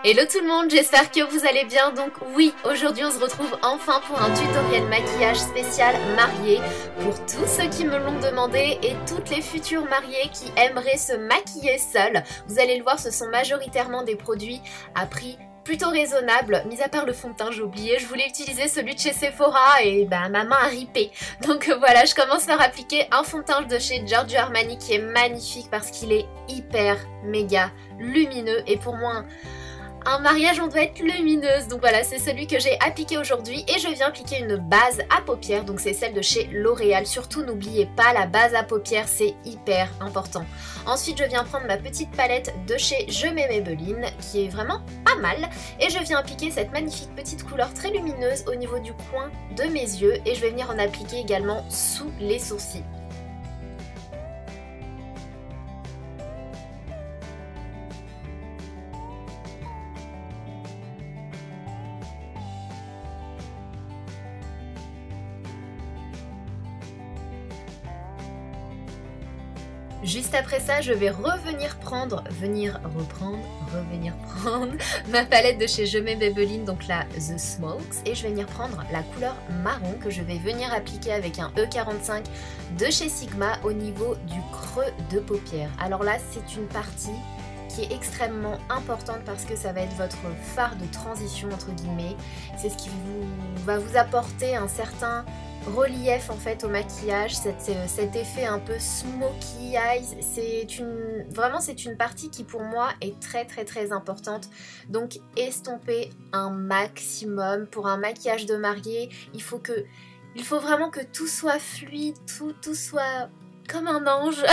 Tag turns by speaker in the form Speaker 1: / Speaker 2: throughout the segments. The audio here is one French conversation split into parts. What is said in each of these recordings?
Speaker 1: Hello tout le monde, j'espère que vous allez bien. Donc oui, aujourd'hui on se retrouve enfin pour un tutoriel maquillage spécial marié pour tous ceux qui me l'ont demandé et toutes les futures mariées qui aimeraient se maquiller seules. Vous allez le voir, ce sont majoritairement des produits à prix plutôt raisonnable, mis à part le fond de teint, j'ai oublié, je voulais utiliser celui de chez Sephora et ma main a ripé. Donc voilà, je commence par appliquer un fond de teint de chez Giorgio Armani qui est magnifique parce qu'il est hyper méga lumineux et pour moi un mariage on doit être lumineuse, donc voilà, c'est celui que j'ai appliqué aujourd'hui et je viens appliquer une base à paupières, donc c'est celle de chez L'Oréal. Surtout n'oubliez pas, la base à paupières c'est hyper important. Ensuite je viens prendre ma petite palette de chez Je mets Maybelline qui est vraiment pas mal et je viens appliquer cette magnifique petite couleur très lumineuse au niveau du coin de mes yeux et je vais venir en appliquer également sous les sourcils. Juste après ça, je vais revenir prendre ma palette de chez Je mets Maybelline, donc la The Smokes, et je vais venir prendre la couleur marron que je vais venir appliquer avec un E45 de chez Sigma au niveau du creux de paupière. Alors là, c'est une partie qui est extrêmement importante parce que ça va être votre phare de transition entre guillemets. C'est ce qui va vous apporter un certain relief en fait au maquillage, cet effet un peu smoky eyes. Vraiment c'est une partie qui pour moi est très importante. Donc estompez un maximum pour un maquillage de mariée. Il faut vraiment que tout soit fluide, tout soit comme un ange.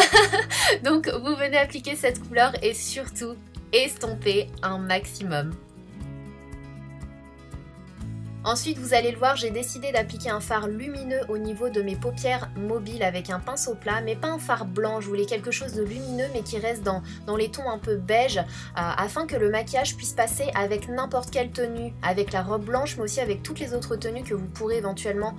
Speaker 1: Donc vous venez appliquer cette couleur et surtout estomper un maximum. Ensuite, vous allez le voir, j'ai décidé d'appliquer un fard lumineux au niveau de mes paupières mobiles avec un pinceau plat, mais pas un fard blanc. Je voulais quelque chose de lumineux mais qui reste dans les tons un peu beige afin que le maquillage puisse passer avec n'importe quelle tenue, avec la robe blanche mais aussi avec toutes les autres tenues que vous pourriez éventuellement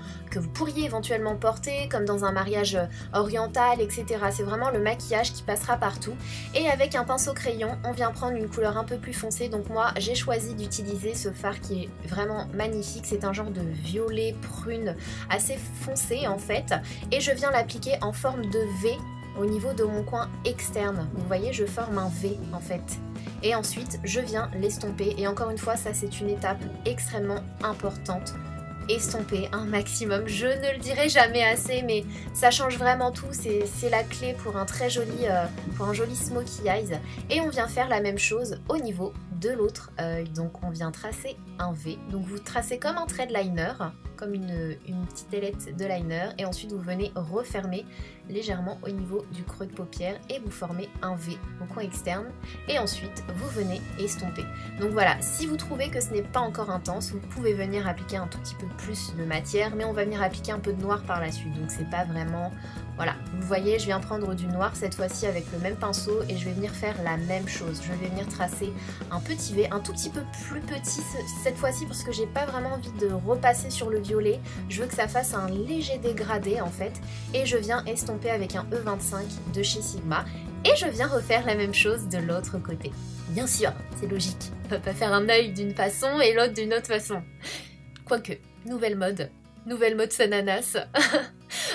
Speaker 1: porter, comme dans un mariage oriental, etc. C'est vraiment le maquillage qui passera partout. Et avec un pinceau crayon, on vient prendre une couleur un peu plus foncée. Donc moi, j'ai choisi d'utiliser ce fard qui est vraiment magnifique. C'est un genre de violet prune assez foncé en fait et je viens l'appliquer en forme de V au niveau de mon coin externe. Vous voyez, je forme un V en fait et ensuite je viens l'estomper et encore une fois ça c'est une étape extrêmement importante. Estomper un maximum, je ne le dirai jamais assez mais ça change vraiment tout, c'est la clé pour un joli smoky eyes. Et on vient faire la même chose au niveau de l'autre œil, donc on vient tracer un V, donc vous tracez comme un trait de liner, comme une petite ailette de liner et ensuite vous venez refermer légèrement au niveau du creux de paupière et vous formez un V au coin externe et ensuite vous venez estomper. Donc voilà, si vous trouvez que ce n'est pas encore intense, vous pouvez venir appliquer un tout petit peu plus de matière mais on va venir appliquer un peu de noir par la suite, donc c'est pas vraiment... Voilà, vous voyez, je viens prendre du noir cette fois-ci avec le même pinceau et je vais venir faire la même chose. Je vais venir tracer un petit V, un tout petit peu plus petit cette fois-ci parce que j'ai pas vraiment envie de repasser sur le violet. Je veux que ça fasse un léger dégradé en fait et je viens estomper avec un E25 de chez Sigma et je viens refaire la même chose de l'autre côté. Bien sûr, c'est logique, on peut pas faire un œil d'une façon et l'autre d'une autre façon. Quoique, nouvelle mode Sananas.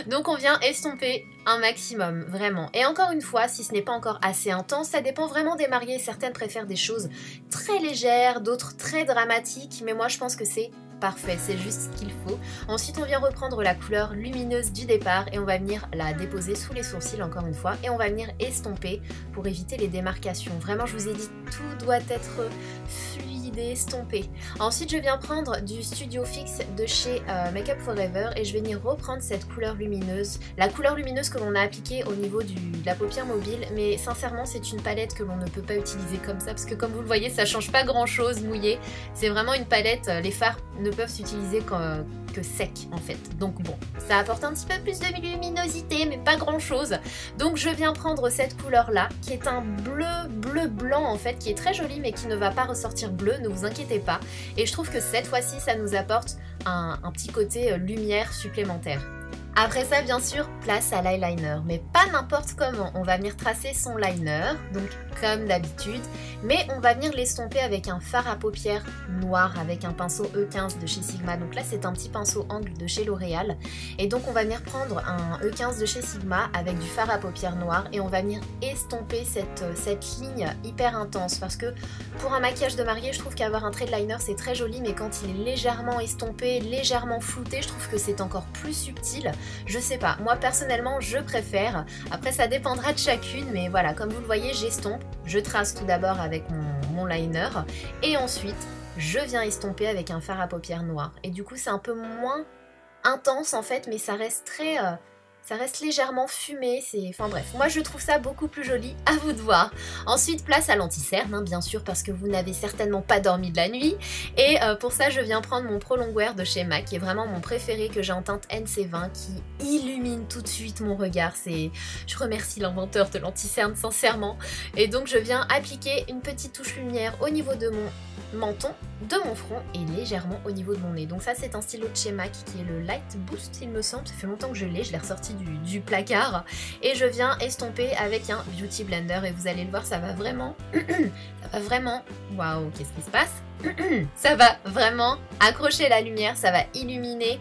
Speaker 1: Donc on vient estomper un maximum, vraiment. Et encore une fois, si ce n'est pas encore assez intense, ça dépend vraiment des mariées. Certaines préfèrent des choses très légères, d'autres très dramatiques, mais moi je pense que c'est parfait, c'est juste ce qu'il faut. Ensuite on vient reprendre la couleur lumineuse du départ et on va venir la déposer sous les sourcils encore une fois et on va venir estomper pour éviter les démarcations. Vraiment je vous ai dit, tout doit être fluide et estompé. Ensuite je viens prendre du Studio Fix de chez Make Up For Ever et je vais venir reprendre cette couleur lumineuse, la couleur lumineuse que l'on a appliquée au niveau de la paupière mobile, mais sincèrement c'est une palette que l'on ne peut pas utiliser comme ça parce que comme vous le voyez ça change pas grand chose mouillé, c'est vraiment une palette, les fards ne peuvent s'utiliser que sec en fait, donc bon, ça apporte un petit peu plus de luminosité mais pas grand chose. Donc je viens prendre cette couleur là qui est un bleu blanc en fait, qui est très joli mais qui ne va pas ressortir bleu, ne vous inquiétez pas, et je trouve que cette fois-ci ça nous apporte un petit côté lumière supplémentaire. Après ça, bien sûr, place à l'eyeliner, mais pas n'importe comment. On va venir tracer son liner, donc comme d'habitude, mais on va venir l'estomper avec un fard à paupières noir avec un pinceau E15 de chez Sigma. Donc là, c'est un petit pinceau angle de chez L'Oréal. Et donc, on va venir prendre un E15 de chez Sigma avec du fard à paupières noir et on va venir estomper cette ligne hyper intense parce que pour un maquillage de mariée, je trouve qu'avoir un trait de liner, c'est très joli, mais quand il est légèrement estompé, légèrement flouté, je trouve que c'est encore plus subtil. Je sais pas, moi personnellement je préfère, après ça dépendra de chacune, mais voilà, comme vous le voyez, j'estompe, je trace tout d'abord avec mon liner, et ensuite je viens estomper avec un fard à paupières noir. Et du coup c'est un peu moins intense en fait, mais ça reste très... ça reste légèrement fumé, enfin bref, moi je trouve ça beaucoup plus joli, à vous de voir. Ensuite, place à l'anti-cerne, hein, bien sûr, parce que vous n'avez certainement pas dormi de la nuit. Et pour ça, je viens prendre mon Pro Longwear de chez MAC, qui est vraiment mon préféré, que j'ai en teinte NC20, qui illumine tout de suite mon regard. Je remercie l'inventeur de l'anti-cerne, sincèrement. Et donc, je viens appliquer une petite touche lumière au niveau de mon menton, de mon front et légèrement au niveau de mon nez. Donc ça, c'est un stylo de chez MAC qui est le Light Boost, il me semble. Ça fait longtemps que je l'ai ressorti du placard et je viens estomper avec un Beauty Blender et vous allez le voir, ça va vraiment waouh, qu'est-ce qui se passe? Ça va vraiment accrocher la lumière, ça va illuminer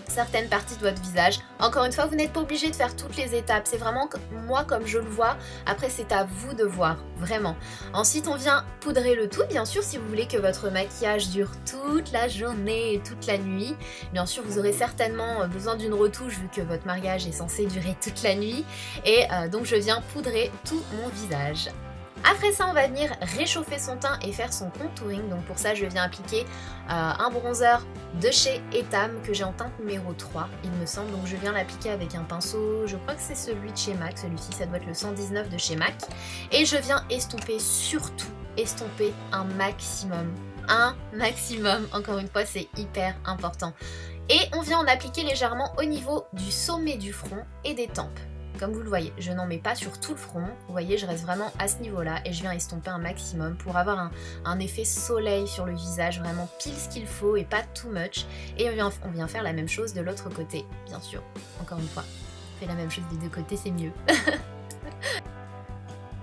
Speaker 1: certaines parties de votre visage. Encore une fois, vous n'êtes pas obligé de faire toutes les étapes, c'est vraiment moi comme je le vois, après c'est à vous de voir, vraiment. Ensuite on vient poudrer le tout, bien sûr, si vous voulez que votre maquillage dure toute la journée et toute la nuit. Bien sûr, vous aurez certainement besoin d'une retouche vu que votre mariage est censé durer toute la nuit, et donc je viens poudrer tout mon visage. Après ça, on va venir réchauffer son teint et faire son contouring. Donc pour ça, je viens appliquer un bronzer de chez Etam que j'ai en teinte numéro 3, il me semble. Donc je viens l'appliquer avec un pinceau, je crois que c'est celui de chez MAC. Celui-ci, ça doit être le 119 de chez MAC. Et je viens estomper, surtout estomper un maximum. Un maximum, encore une fois, c'est hyper important. Et on vient en appliquer légèrement au niveau du sommet du front et des tempes. Comme vous le voyez, je n'en mets pas sur tout le front, vous voyez, je reste vraiment à ce niveau-là et je viens estomper un maximum pour avoir un effet soleil sur le visage, vraiment pile ce qu'il faut et pas too much. Et on vient faire la même chose de l'autre côté, bien sûr, encore une fois, on fait la même chose des deux côtés, c'est mieux.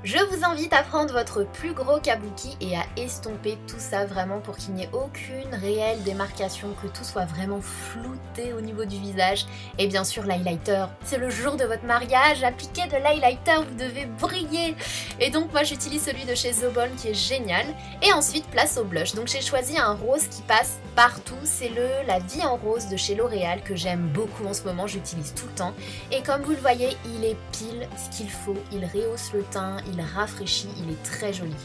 Speaker 1: Je vous invite à prendre votre plus gros kabuki et à estomper tout ça vraiment pour qu'il n'y ait aucune réelle démarcation, que tout soit vraiment flouté au niveau du visage. Et bien sûr l'highlighter, c'est le jour de votre mariage, appliquez de l'highlighter, vous devez briller. Et donc moi j'utilise celui de chez The Balm qui est génial. Et ensuite place au blush, donc j'ai choisi un rose qui passe partout, c'est La Vie en Rose de chez L'Oréal que j'aime beaucoup en ce moment, j'utilise tout le temps. Et comme vous le voyez, il est pile ce qu'il faut, il rehausse le teint, il rafraîchit, il est très joli.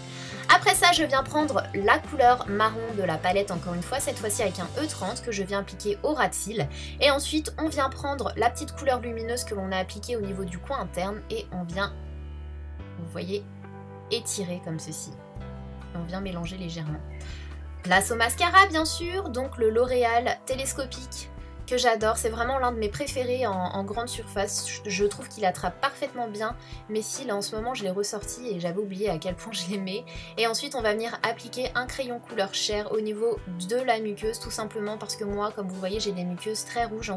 Speaker 1: Après ça, je viens prendre la couleur marron de la palette, encore une fois, cette fois-ci avec un E30 que je viens appliquer au ras de cils. Et ensuite, on vient prendre la petite couleur lumineuse que l'on a appliquée au niveau du coin interne et on vient, vous voyez, étirer comme ceci. On vient mélanger légèrement. Place au mascara, bien sûr, donc le L'Oréal télescopique que j'adore, c'est vraiment l'un de mes préférés en grande surface. Je trouve qu'il attrape parfaitement bien mes cils. En ce moment je l'ai ressorti et j'avais oublié à quel point je l'aimais. Et ensuite on va venir appliquer un crayon couleur chair au niveau de la muqueuse, tout simplement parce que moi, comme vous voyez, j'ai des muqueuses très rouges.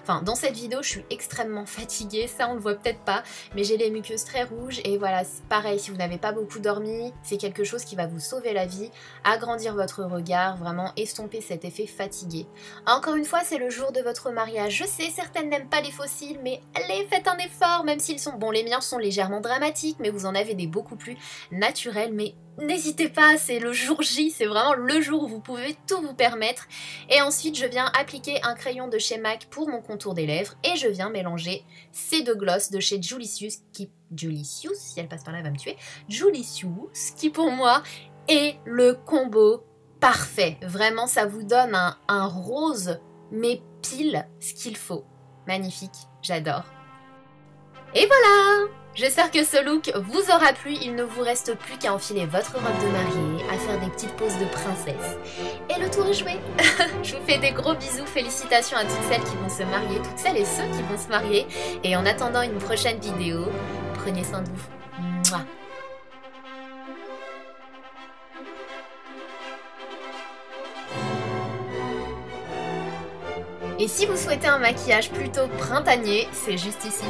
Speaker 1: Enfin, dans cette vidéo je suis extrêmement fatiguée, ça on le voit peut-être pas, mais j'ai les muqueuses très rouges. Et voilà, c'est pareil, si vous n'avez pas beaucoup dormi, c'est quelque chose qui va vous sauver la vie, agrandir votre regard, vraiment estomper cet effet fatigué. Encore une fois, c'est le jour de votre mariage. Je sais, certaines n'aiment pas les faux cils, mais allez, faites un effort, même s'ils sont... Bon, les miens sont légèrement dramatiques, mais vous en avez des beaucoup plus naturels, mais n'hésitez pas, c'est le jour J, c'est vraiment le jour où vous pouvez tout vous permettre. Et ensuite, je viens appliquer un crayon de chez MAC pour mon contour des lèvres, et je viens mélanger ces deux glosses de chez Julicius, si elle passe par là, elle va me tuer. Julicius, qui pour moi est le combo parfait. Vraiment, ça vous donne un rose, mais pile ce qu'il faut. Magnifique, j'adore. Et voilà! J'espère que ce look vous aura plu. Il ne vous reste plus qu'à enfiler votre robe de mariée, à faire des petites poses de princesse. Et le tour est joué. Je vous fais des gros bisous. Félicitations à toutes celles qui vont se marier, toutes celles et ceux qui vont se marier. Et en attendant une prochaine vidéo, prenez soin de vous. Mouah. Et si vous souhaitez un maquillage plutôt printanier, c'est juste ici.